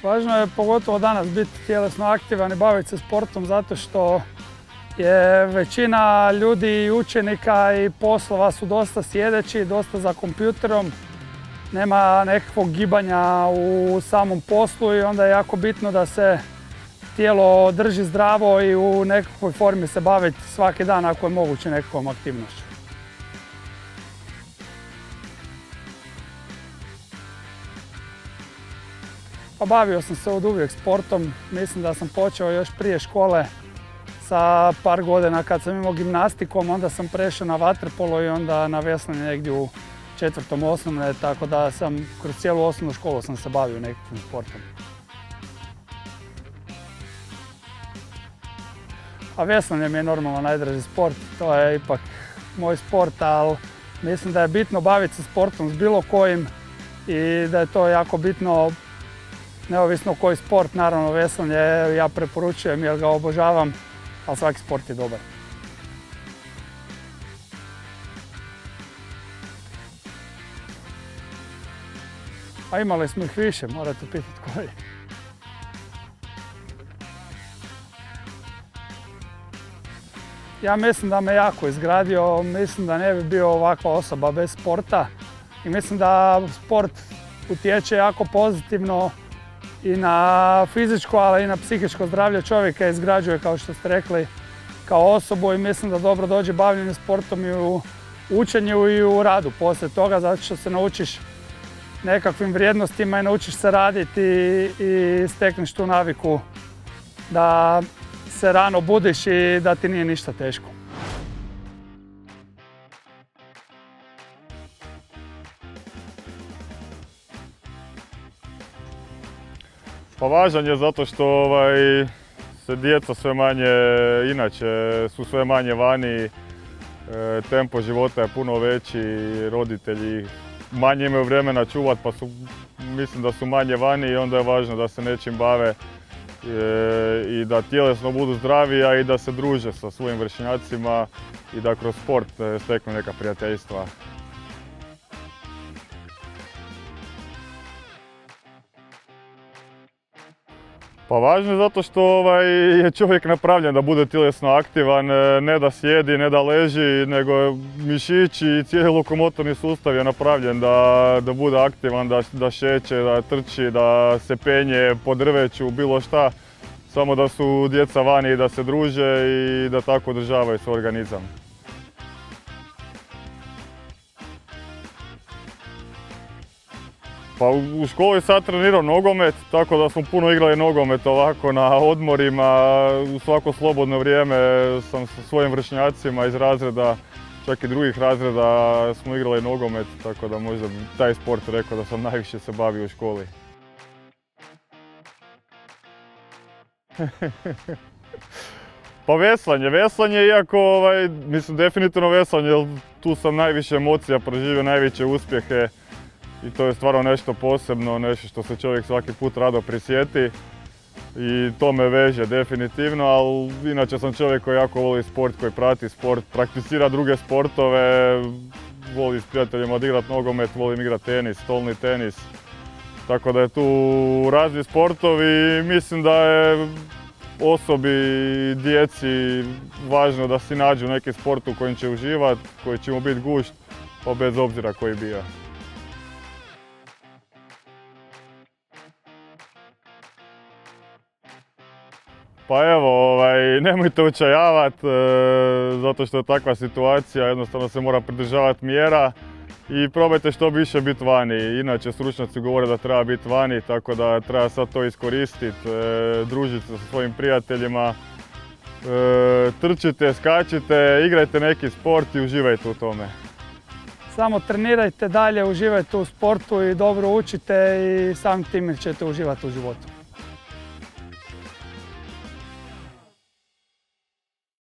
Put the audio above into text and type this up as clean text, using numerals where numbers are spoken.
Važno je pogotovo danas biti tjelesno aktivan i baviti se sportom zato što je većina ljudi i učenika i poslova su dosta sjedeći, dosta za kompjuterom. Nema nekakvog gibanja u samom poslu i onda je jako bitno da se tijelo drži zdravo i u nekakvoj formi se baviti svaki dan ako je moguće nekakvom aktivnošću. Pa bavio sam se od uvijek sportom, mislim da sam počeo još prije škole sa par godina kad sam imao gimnastikom, onda sam prešao na vaterpolo i onda na veslanje negdje u 4. osnovne, tako da sam kroz cijelu osnovnu školu sam se bavio nekakvim sportom. A veslanje mi je normalno najdraži sport, to je ipak moj sport, ali mislim da je bitno baviti se sportom s bilo kojim i da je to jako bitno, neovisno koji sport, naravno veslanje ja preporučujem jer ga obožavam, ali svaki sport je dobar. A imali smo ih više, morate pitati koji. Ja mislim da me jako izgradio, mislim da ne bi bio ovakva osoba bez sporta i mislim da sport utječe jako pozitivno i na fizičko, ali i na psihičko zdravlje čovjeka, izgrađuje, kao što ste rekli, kao osobu i mislim da dobro dođe bavljenje sportom i u učenju i u radu poslije toga, zato što se naučiš nekakvim vrijednostima i naučiš se raditi i stekneš tu naviku da se rano budiš i da ti nije ništa teško. Pa važan je zato što se djeca sve manje, inače su sve manje vani, tempo života je puno veći, roditelji manje imaju vremena čuvati pa mislim da su manje vani i onda je važno da se nečim bave i da tjelesno budu zdravi, a i da se druže sa svojim vršnjacima i da kroz sport steknu neka prijateljstva. Pa važno je zato što je čovjek napravljen da bude tjelesno aktivan, ne da sjedi, ne da leži, nego mišići i cijeli lokomotorni sustav je napravljen da bude aktivan, da šeće, da trči, da se penje po drveću, bilo šta. Samo da su djeca vani i da se druže i da tako održavaju svoj organizam. Pa u školi sad treniram nogomet, tako da smo puno igrali nogomet ovako na odmorima. U svako slobodno vrijeme sam sa svojim vršnjacima iz razreda, čak i drugih razreda smo igrali nogomet, tako da možda taj sport rekao da sam najviše se bavio u školi. Pa veslanje, iako mislim definitivno veslanje, jer tu sam najviše emocija proživio, najveće uspjehe. I to je stvarno nešto posebno, nešto što se čovjek svaki put rado prisjeti i to me veže definitivno, ali inače sam čovjek koji jako voli sport, koji prati sport, prakticira druge sportove, voli s prijateljima odigrati nogomet, volim igrati tenis, stolni tenis. Tako da je tu razni sportovi i mislim da je osobi i djeci važno da si nađu neki sport u kojem će uživati, koji će mu biti gušt, pa bez obzira koji bio. Pa evo, nemojte očajavati, zato što je takva situacija, jednostavno se mora pridržavati mjera i probajte što više biti vani. Inače, stručnjaci govore da treba biti vani, tako da treba sad to iskoristiti, družiti se sa svojim prijateljima, trčite, skačite, igrajte neki sport i uživajte u tome. Samo trenirajte dalje, uživajte u sportu i dobro učite i samim time ćete uživati u životu.